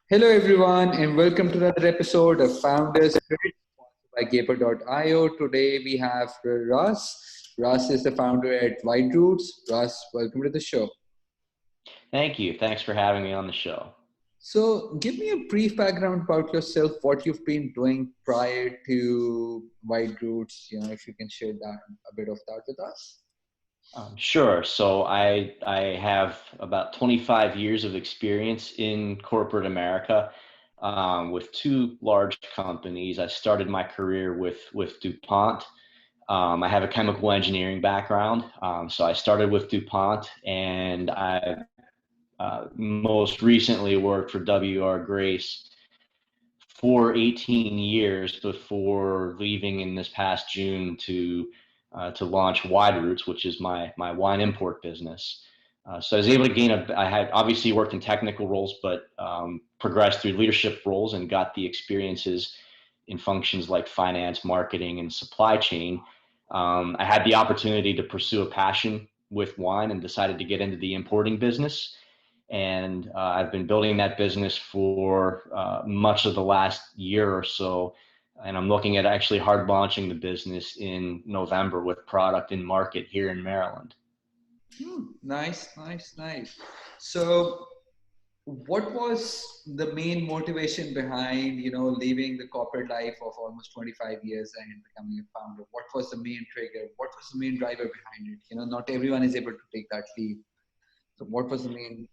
Hello, everyone, and welcome to another episode of Founders Spirit by Gaper.io. Today we have Russ. Russ is the founder at White Roots. Russ, welcome to the show. Thank you. Thanks for having me on the show. So, give me a brief background about yourself, what you've been doing prior to White Roots. If you can share that a bit of that with us. Sure. So I have about 25 years of experience in corporate America with two large companies. I started my career with DuPont. I have a chemical engineering background, so I started with DuPont, and I most recently worked for W.R. Grace for 18 years before leaving in this past June to launch Wide Roots, which is my wine import business. So I was able to I had obviously worked in technical roles, but progressed through leadership roles and got the experiences in functions like finance, marketing, and supply chain. I had the opportunity to pursue a passion with wine and decided to get into the importing business. And I've been building that business for much of the last year or so. And I'm looking at actually hard launching the business in November with product in market here in Maryland. Nice, nice, nice. So, what was the main motivation behind leaving the corporate life of almost 25 years and becoming a founder? What was the main trigger? What was the main driver behind it? Not everyone is able to take that leap. So what was the main?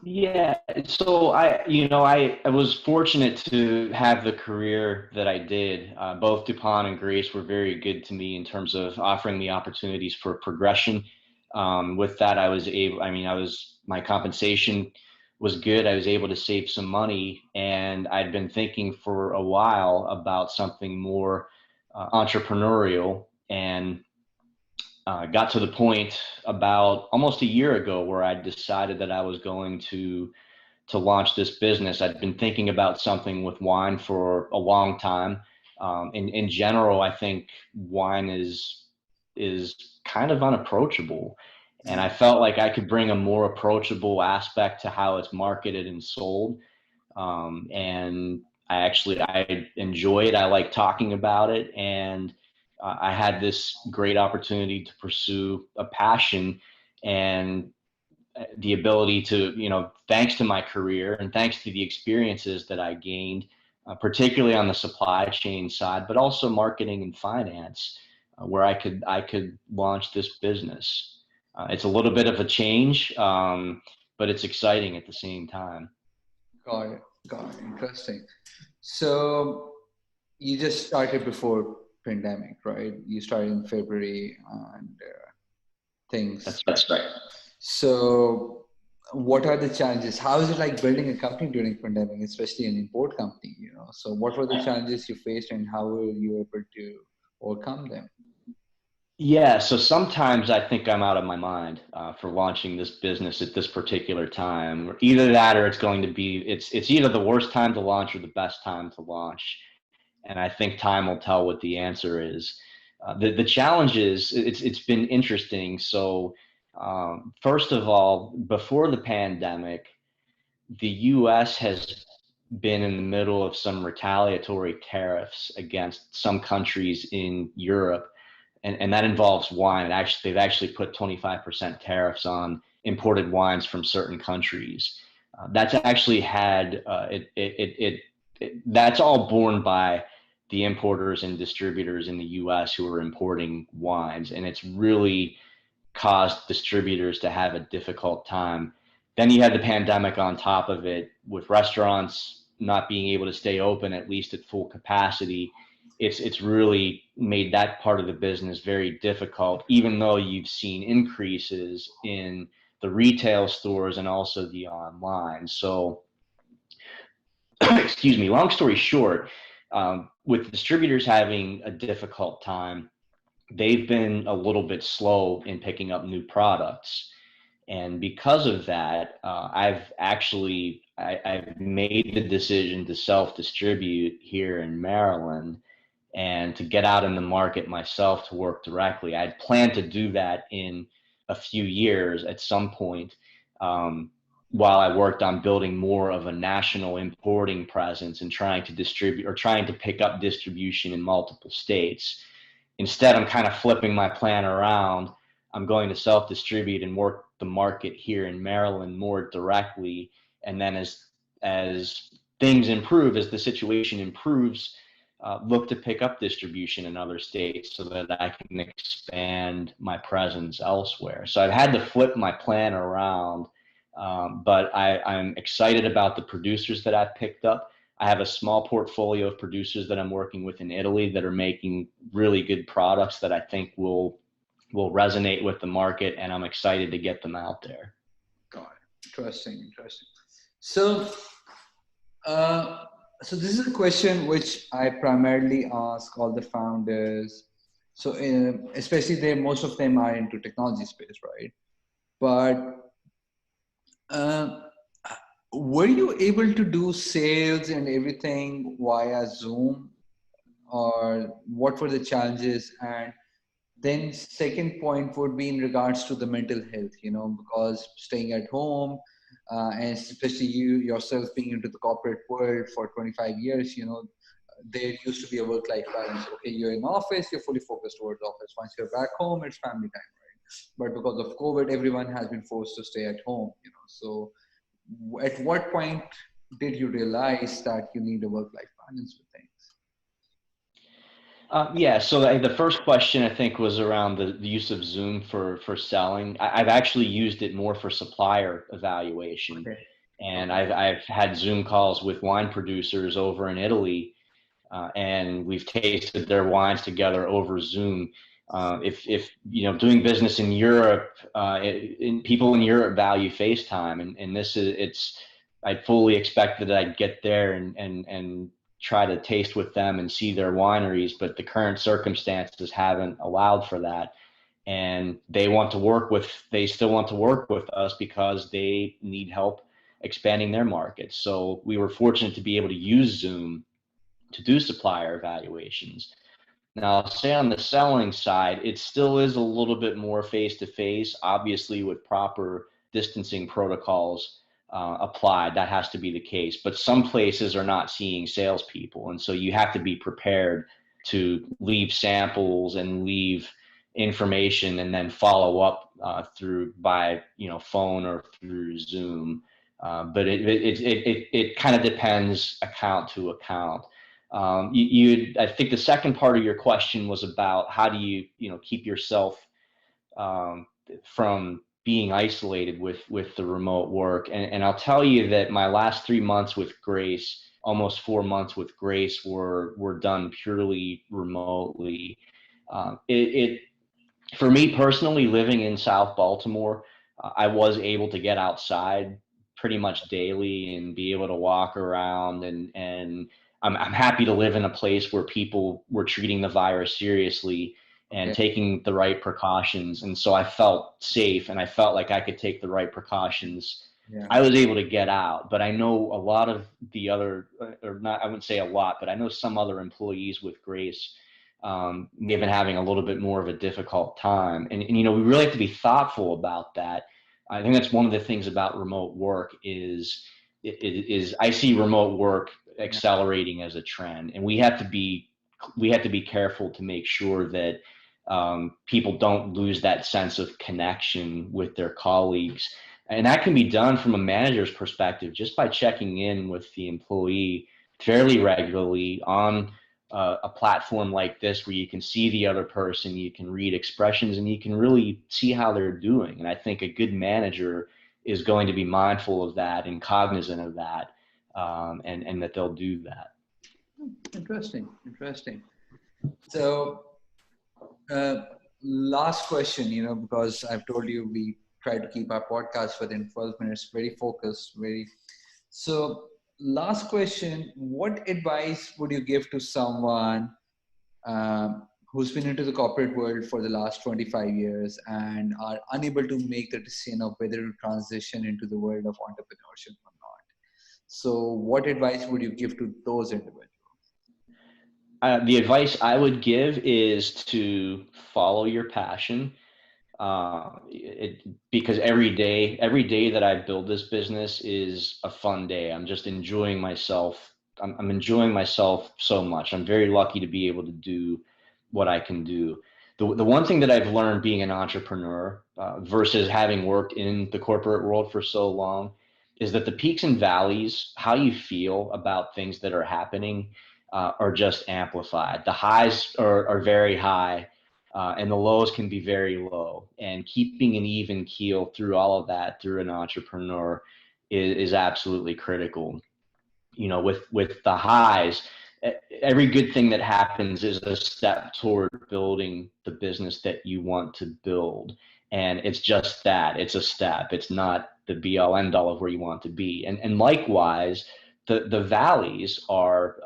Yeah, so I was fortunate to have the career that I did. Both DuPont and Grace were very good to me in terms of offering me opportunities for progression. With that, my compensation was good. I was able to save some money, and I'd been thinking for a while about something more entrepreneurial, and got to the point about almost a year ago where I decided that I was going to launch this business. I'd been thinking about something with wine for a long time. In general, I think wine is kind of unapproachable, and I felt like I could bring a more approachable aspect to how it's marketed and sold. And I enjoy it. I like talking about it, and I had this great opportunity to pursue a passion and the ability to, thanks to my career and thanks to the experiences that I gained, particularly on the supply chain side, but also marketing and finance, where I could launch this business. It's a little bit of a change, but it's exciting at the same time. Got it. Got it. Interesting. So you just started before pandemic, right? You started in February and things. That's right. So what are the challenges? How is it like building a company during pandemic, especially an import company? So what were the challenges you faced and how were you able to overcome them? Yeah, so sometimes I think I'm out of my mind for launching this business at this particular time. Either that, or it's either the worst time to launch or the best time to launch. And I think time will tell what the answer is. The challenge is it's been interesting. So first of all, before the pandemic, the U.S. has been in the middle of some retaliatory tariffs against some countries in Europe, and that involves wine. They've actually put 25% tariffs on imported wines from certain countries. That's actually had that's all borne by the importers and distributors in the U.S. who are importing wines, and it's really caused distributors to have a difficult time. Then you had the pandemic on top of it, with restaurants not being able to stay open at least at full capacity. It's really made that part of the business very difficult, even though you've seen increases in the retail stores and also the online. So, excuse me, long story short, with distributors having a difficult time, they've been a little bit slow in picking up new products. And because of that, I've made the decision to self-distribute here in Maryland and to get out in the market myself to work directly. I'd planned to do that in a few years at some point. Um, while I worked on building more of a national importing presence and trying to distribute or trying to pick up distribution in multiple states. Instead, I'm kind of flipping my plan around. I'm going to self-distribute and work the market here in Maryland more directly. And then as things improve, as the situation improves, look to pick up distribution in other states so that I can expand my presence elsewhere. So I've had to flip my plan around, but I'm excited about the producers that I've picked up. I have a small portfolio of producers that I'm working with in Italy that are making really good products that I think will resonate with the market, and I'm excited to get them out there. Got it. Interesting, interesting. So, uh, so this is a question which I primarily ask all the founders. So, especially they, most of them are into technology space, right? But uh, were you able to do sales and everything via Zoom, or what were the challenges? And then second point would be in regards to the mental health, because staying at home, and especially you yourself being into the corporate world for 25 years, there used to be a work-life balance. Okay, you're in office, you're fully focused towards office. Once you're back home, it's family time, right? But because of COVID, everyone has been forced to stay at home, So at what point did you realize that you need a work-life balance with things? Yeah, so the first question I think was around the use of Zoom for selling. I've actually used it more for supplier evaluation, Okay. and Okay. I've had Zoom calls with wine producers over in Italy, and we've tasted their wines together over Zoom. If doing business in Europe, people in Europe value FaceTime, and this is it's. I fully expected that I'd get there and try to taste with them and see their wineries, but the current circumstances haven't allowed for that. And they still want to work with us because they need help expanding their markets. So we were fortunate to be able to use Zoom to do supplier evaluations. Now, I'll say on the selling side, it still is a little bit more face to face, obviously, with proper distancing protocols applied. That has to be the case. But some places are not seeing salespeople. And so you have to be prepared to leave samples and leave information and then follow up through by phone or through Zoom. But it kind of depends account to account. I think the second part of your question was about how do you keep yourself um, from being isolated with the remote work. And I'll tell you that my last 3 months with Grace, almost 4 months with Grace, were done purely remotely. It for me personally, living in South Baltimore, I was able to get outside pretty much daily and be able to walk around, and I'm happy to live in a place where people were treating the virus seriously and Okay. taking the right precautions. And so I felt safe and I felt like I could take the right precautions. Yeah. I was able to get out, but I know a lot of the other, or not, I wouldn't say a lot, but I know some other employees with Grace may have been having a little bit more of a difficult time. And we really have to be thoughtful about that. I think that's one of the things about remote work is I see remote work Yeah. accelerating as a trend, and we have to be careful to make sure that people don't lose that sense of connection with their colleagues. And that can be done from a manager's perspective just by checking in with the employee fairly regularly on a platform like this where you can see the other person, you can read expressions, and you can really see how they're doing. And I think a good manager is going to be mindful of that and cognizant of that, and that they'll do that. Interesting. Interesting. So, uh, last question, because I've told you we try to keep our podcast within 12 minutes, very focused, very. So, last question, what advice would you give to someone who's been into the corporate world for the last 25 years and are unable to make the decision of whether to transition into the world of entrepreneurship or not? So, what advice would you give to those individuals? The advice I would give is to follow your passion. Because every day that I build this business is a fun day. I'm just enjoying myself. I'm enjoying myself so much. I'm very lucky to be able to do what I can do. The one thing that I've learned being an entrepreneur versus having worked in the corporate world for so long is that the peaks and valleys, how you feel about things that are happening, are just amplified. The highs are very high, and the lows can be very low. And keeping an even keel through all of that through an entrepreneur is absolutely critical. You know, with the highs, every good thing that happens is a step toward building the business that you want to build. And it's just that, it's a step. It's not the be all end all of where you want to be. And likewise, the valleys are,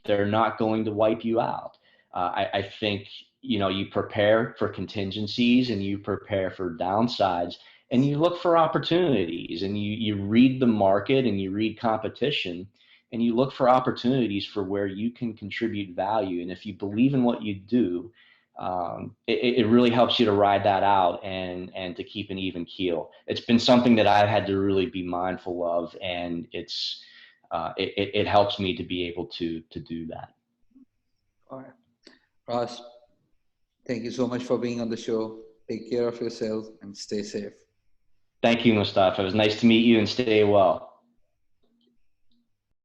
they're not going to wipe you out. I think, you know, you prepare for contingencies and you prepare for downsides, and you look for opportunities, and you read the market and you read competition, and you look for opportunities for where you can contribute value. And if you believe in what you do, it really helps you to ride that out and to keep an even keel. It's been something that I've had to really be mindful of, and it helps me to be able to do that. All right. Ross, thank you so much for being on the show. Take care of yourself and stay safe. Thank you, Mustafa. It was nice to meet you, and stay well.